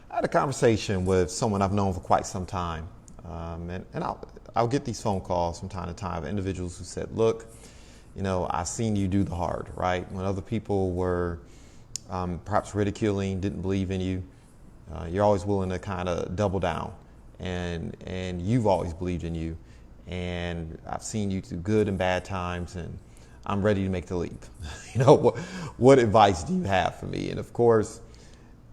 I had a conversation with someone I've known for quite some time, and I'll get these phone calls from time to time of individuals who said, look, I've seen you do the hard, right? When other people were perhaps ridiculing, didn't believe in you, you're always willing to kind of double down, and you've always believed in you, and I've seen you through good and bad times, and I'm ready to make the leap. What advice do you have for me? And of course,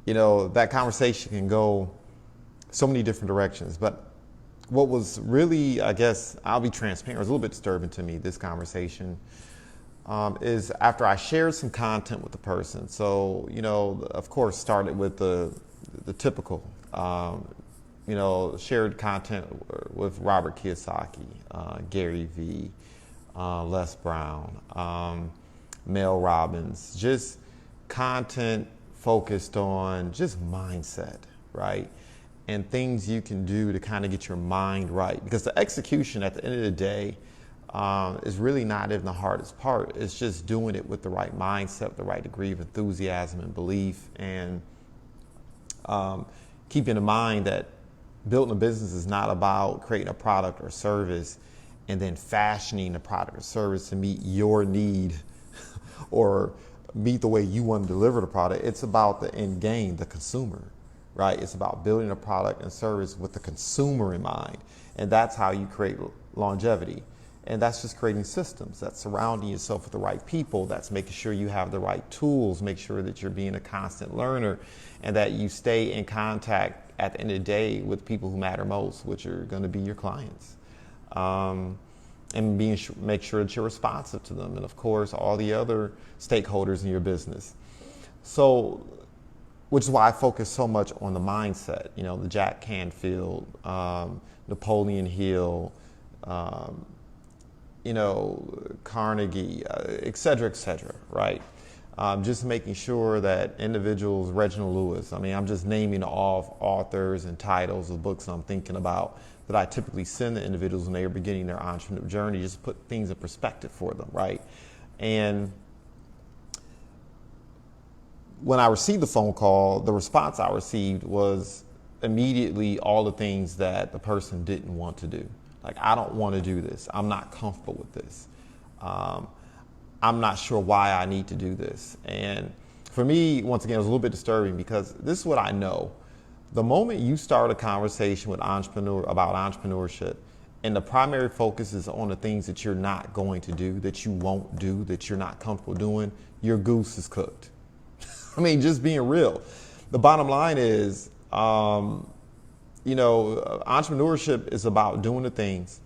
that conversation can go so many different directions. But what was really, I guess, I'll be transparent, it was a little bit disturbing to me, this conversation, is after I shared some content with the person. So, of course, started with the typical, shared content with Robert Kiyosaki, Gary Vee, Les Brown, Mel Robbins, just content focused on just mindset, right? And things you can do to kind of get your mind right. Because the execution at the end of the day is really not even the hardest part. It's just doing it with the right mindset, the right degree of enthusiasm and belief, and keeping in mind that building a business is not about creating a product or service and then fashioning the product or service to meet your need or meet the way you want to deliver the product. It's about the end game, the consumer, right? It's about building a product and service with the consumer in mind. And that's how you create longevity. And that's just creating systems. That's surrounding yourself with the right people. That's making sure you have the right tools, make sure that you're being a constant learner, and that you stay in contact at the end of the day with people who matter most, which are going to be your clients. And make sure that you're responsive to them, and of course all the other stakeholders in your business. So, which is why I focus so much on the mindset. The Jack Canfield, Napoleon Hill, Carnegie, et cetera, right? Just making sure that individuals, Reginald Lewis, I'm just naming off authors and titles of books I'm thinking about that I typically send the individuals when they are beginning their entrepreneurial journey, just put things in perspective for them, right? And when I received the phone call, the response I received was immediately all the things that the person didn't want to do. Like, I don't want to do this. I'm not comfortable with this. I'm not sure why I need to do this. And for me, once again, it was a little bit disturbing because this is what I know. The moment you start a conversation with about entrepreneurship, and the primary focus is on the things that you're not going to do, that you won't do, that you're not comfortable doing, your goose is cooked. Just being real. The bottom line is, entrepreneurship is about doing the things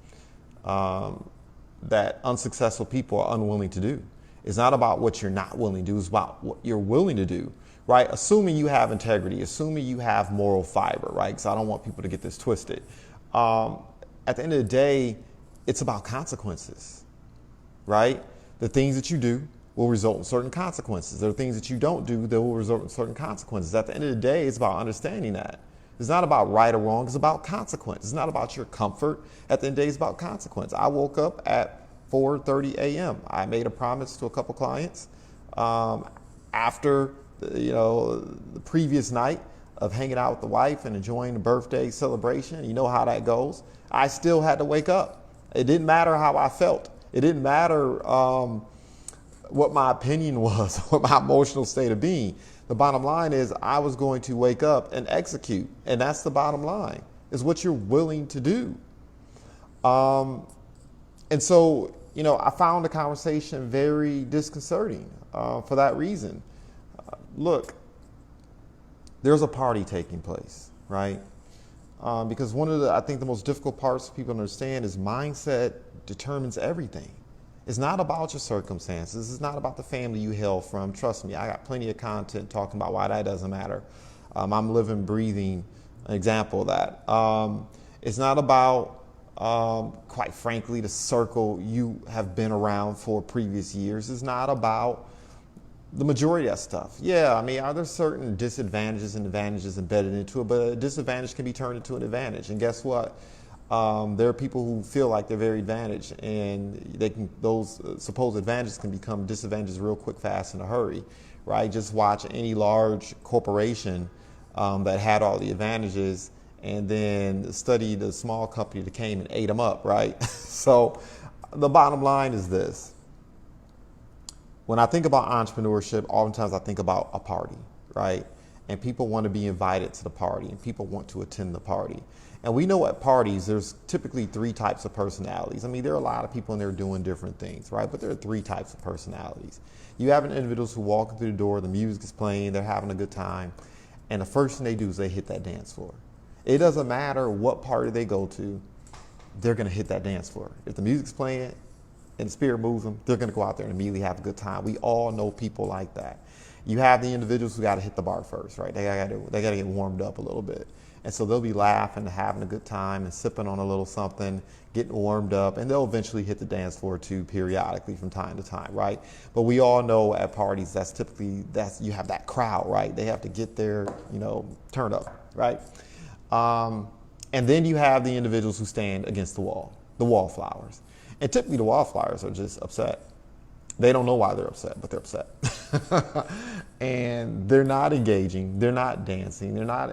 that unsuccessful people are unwilling to do. It's not about what you're not willing to do. It's about what you're willing to do, right? Assuming you have integrity, assuming you have moral fiber, right? Because I don't want people to get this twisted. At the end of the day, it's about consequences, right? The things that you do will result in certain consequences. There are things that you don't do that will result in certain consequences. At the end of the day, it's about understanding that. It's not about right or wrong. It's about consequence. It's not about your comfort. At the end of the day, it's about consequence. I woke up at 4:30 a.m. I made a promise to a couple clients after the previous night of hanging out with the wife and enjoying the birthday celebration. You know how that goes. I still had to wake up. It didn't matter how I felt. It didn't matter what my opinion was, what my emotional state of being. The bottom line is I was going to wake up and execute. And that's the bottom line, is what you're willing to do. And so, I found the conversation very disconcerting for that reason. Look, there's a party taking place, right? Because one of I think the most difficult parts for people to understand is mindset determines everything. It's not about your circumstances. It's not about the family you hail from. Trust me, I got plenty of content talking about why that doesn't matter. I'm living, breathing an example of that. It's not about, quite frankly, the circle you have been around for previous years. It's not about the majority of that stuff. Yeah, are there certain disadvantages and advantages embedded into it, but a disadvantage can be turned into an advantage. And guess what? There are people who feel like they're very advantaged, and those supposed advantages can become disadvantages real quick, fast, in a hurry, right? Just watch any large corporation that had all the advantages, and then study the small company that came and ate them up, right? So the bottom line is this. When I think about entrepreneurship, oftentimes I think about a party, right? And people want to be invited to the party, and people want to attend the party. And we know at parties, there's typically 3 types of personalities. I mean, there are a lot of people in there doing different things, right? But there are 3 types of personalities. You have individuals who walk through the door, the music is playing, they're having a good time, and the first thing they do is they hit that dance floor. It doesn't matter what party they go to, they're going to hit that dance floor. If the music's playing and the spirit moves them, they're going to go out there and immediately have a good time. We all know people like that. You have the individuals who got to hit the bar first, right? They got to get warmed up a little bit. And so they'll be laughing, having a good time, and sipping on a little something, getting warmed up, and they'll eventually hit the dance floor too, periodically from time to time, right? But we all know at parties, you have that crowd, right? They have to get there, turned up, right? And then you have the individuals who stand against the wallflowers. And typically the wallflowers are just upset. They don't know why they're upset, but they're upset. And they're not engaging, they're not dancing, they're not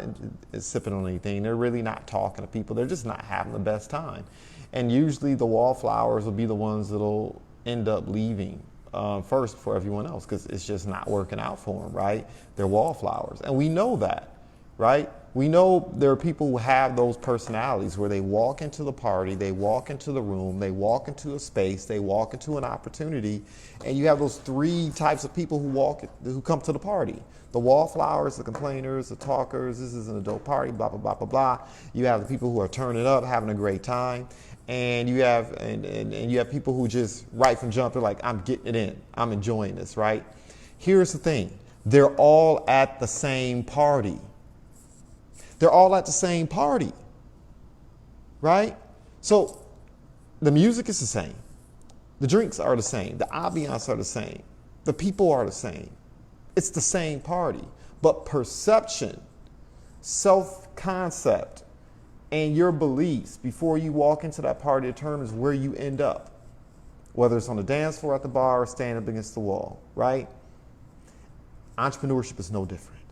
sipping on anything, they're really not talking to people, they're just not having the best time. And usually the wallflowers will be the ones that'll end up leaving first for everyone else, because it's just not working out for them, right? They're wallflowers. And we know that, right? We know there are people who have those personalities where they walk into the party, they walk into the room, they walk into a space, they walk into an opportunity, and you have those 3 types of people who come to the party. The wallflowers, the complainers, the talkers, this is an adult party, blah, blah, blah, blah, blah. You have the people who are turning up, having a great time, and you have you have people who just right from jump, they're like, I'm getting it in, I'm enjoying this, right? Here's the thing, they're all at the same party. They're all at the same party, right? So the music is the same. The drinks are the same. The ambiance are the same. The people are the same. It's the same party. But perception, self-concept, and your beliefs before you walk into that party determines where you end up, whether it's on the dance floor, at the bar, or standing up against the wall, right? Entrepreneurship is no different.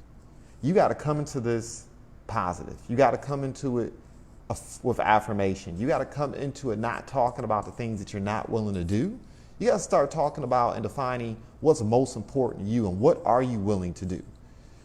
You got to come into this positive. You got to come into it with affirmation. You got to come into it not talking about the things that you're not willing to do. You got to start talking about and defining what's most important to you and what are you willing to do.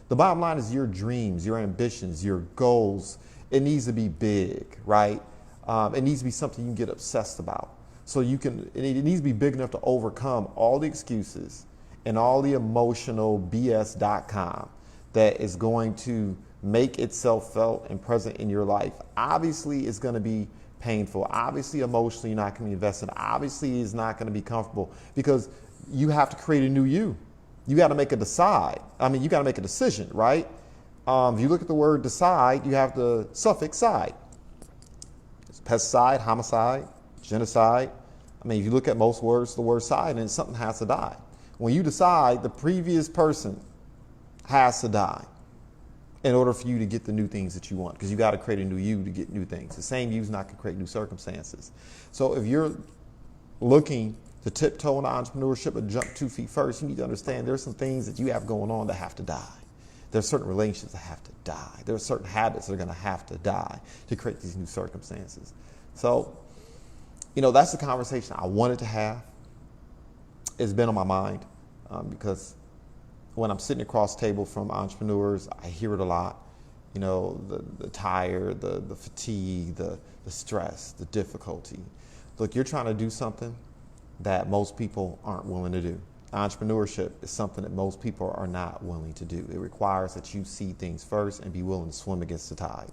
The bottom line is your dreams, your ambitions, your goals. It needs to be big, right? It needs to be something you can get obsessed about. So it needs to be big enough to overcome all the excuses and all the emotional BS.com that is going to make itself felt and present in your life. Obviously, it's going to be painful. Obviously, emotionally, you're not going to be invested. Obviously, it's not going to be comfortable, because you have to create a new you. You got to make a you got to make a decision, right? If you look at the word decide, you have the suffix side. It's pesticide, homicide, genocide. If you look at most words, the word side, and something has to die. When you decide, the previous person has to die in order for you to get the new things that you want, because you got to create a new you to get new things. The same you's not going to create new circumstances. So if you're looking to tiptoe into entrepreneurship and jump 2 feet first, you need to understand there's some things that you have going on that have to die. There's certain relationships that have to die. There are certain habits that are going to have to die to create these new circumstances. So, that's the conversation I wanted to have. It's been on my mind because when I'm sitting across the table from entrepreneurs, I hear it a lot. The tired, the fatigue, the stress, the difficulty. Look, you're trying to do something that most people aren't willing to do. Entrepreneurship is something that most people are not willing to do. It requires that you see things first and be willing to swim against the tide.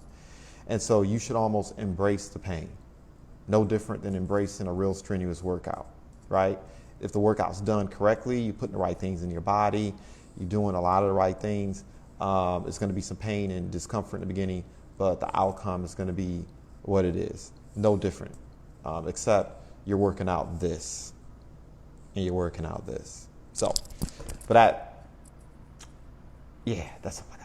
And so you should almost embrace the pain. No different than embracing a real strenuous workout, right? If the workout's done correctly, you're putting the right things in your body, you're doing a lot of the right things, it's going to be some pain and discomfort in the beginning, but the outcome is going to be what it is. No different, except you're working out this and you're working out this. So, but that's all I